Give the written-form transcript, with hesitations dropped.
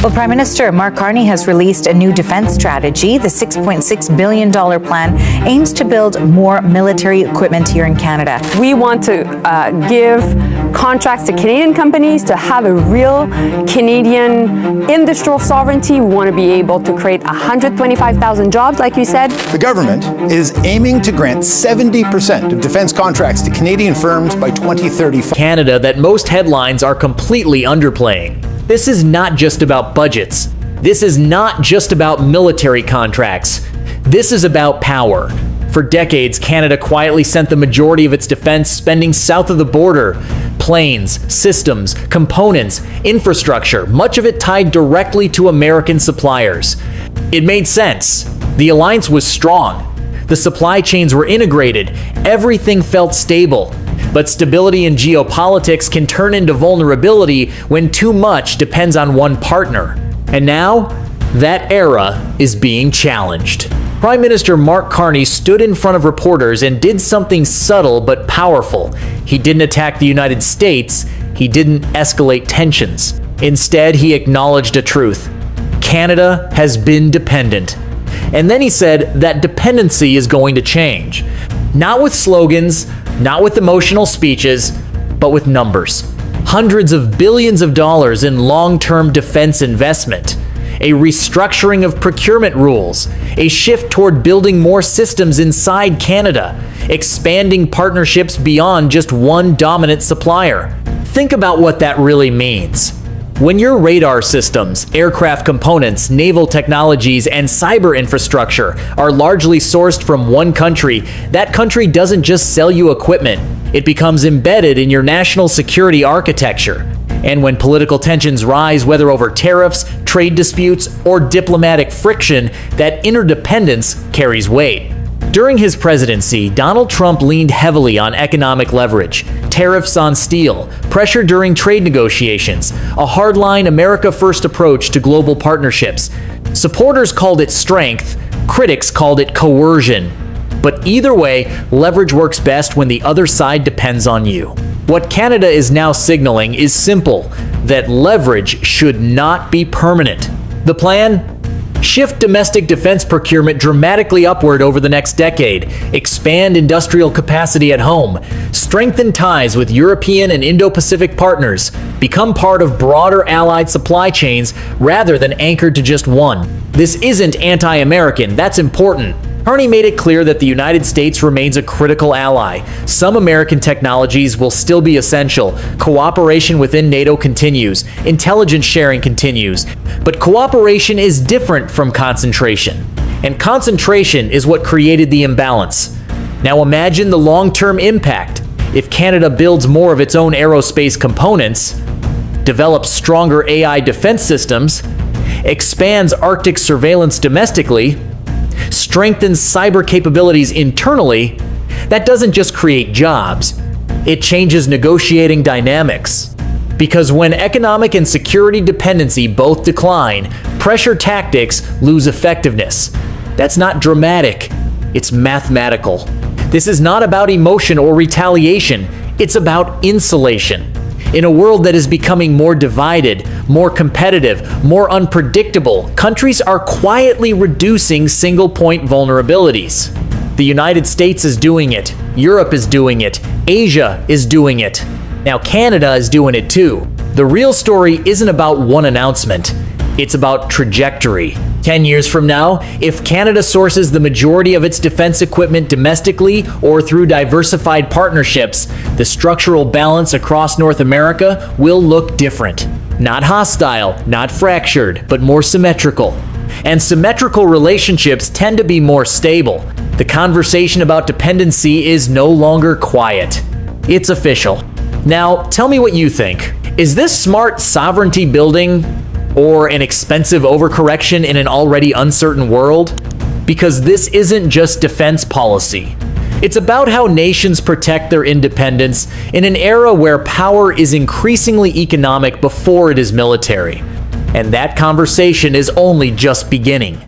Well, Prime Minister Mark Carney has released a new defense strategy. The $6.6 billion plan aims to build more military equipment here in Canada. We want to give contracts to Canadian companies to have a real Canadian industrial sovereignty. We want to be able to create 125,000 jobs, like you said. The government is aiming to grant 70% of defense contracts to Canadian firms by 2035. Canada that most headlines are completely underplaying. This is not just about budgets. This is not just about military contracts. This is about power. For decades, Canada quietly sent the majority of its defense spending south of the border. Planes, systems, components, infrastructure, much of it tied directly to American suppliers. It made sense. The alliance was strong. The supply chains were integrated. Everything felt stable. But stability in geopolitics can turn into vulnerability when too much depends on one partner. And now, that era is being challenged. Prime Minister Mark Carney stood in front of reporters and did something subtle but powerful. He didn't attack the United States. He didn't escalate tensions. Instead, he acknowledged a truth. Canada has been dependent. And then he said that dependency is going to change. Not with slogans, not with emotional speeches, but with numbers. Hundreds of billions of dollars in long-term defense investment, a restructuring of procurement rules, a shift toward building more systems inside Canada, expanding partnerships beyond just one dominant supplier. Think about what that really means. When your radar systems, aircraft components, naval technologies, and cyber infrastructure are largely sourced from one country, that country doesn't just sell you equipment. It becomes embedded in your national security architecture. And when political tensions rise, whether over tariffs, trade disputes, or diplomatic friction, that interdependence carries weight. During his presidency, Donald Trump leaned heavily on economic leverage, tariffs on steel, pressure during trade negotiations, a hardline America First approach to global partnerships. Supporters called it strength, critics called it coercion. But either way, leverage works best when the other side depends on you. What Canada is now signaling is simple, that leverage should not be permanent. The plan? Shift domestic defense procurement dramatically upward over the next decade, expand industrial capacity at home, strengthen ties with European and Indo-Pacific partners, become part of broader allied supply chains rather than anchored to just one. This isn't anti-American, that's important. Carney made it clear that the United States remains a critical ally. Some American technologies will still be essential. Cooperation within NATO continues. Intelligence sharing continues. But cooperation is different from concentration. And concentration is what created the imbalance. Now imagine the long-term impact. If Canada builds more of its own aerospace components, develops stronger AI defense systems, expands Arctic surveillance domestically, strengthens cyber capabilities internally, that doesn't just create jobs, it changes negotiating dynamics. Because when economic and security dependency both decline, pressure tactics lose effectiveness. That's not dramatic, it's mathematical. This is not about emotion or retaliation, it's about insulation. In a world that is becoming more divided, more competitive, more unpredictable, countries are quietly reducing single-point vulnerabilities. The United States is doing it, Europe is doing it, Asia is doing it. Now Canada is doing it too. The real story isn't about one announcement, it's about trajectory. 10 years from now, if Canada sources the majority of its defense equipment domestically or through diversified partnerships, the structural balance across North America will look different. Not hostile, not fractured, but more symmetrical. And symmetrical relationships tend to be more stable. The conversation about dependency is no longer quiet. It's official. Now, tell me what you think. Is this smart sovereignty building or an expensive overcorrection in an already uncertain world? Because this isn't just defense policy. It's about how nations protect their independence in an era where power is increasingly economic before it is military. And that conversation is only just beginning.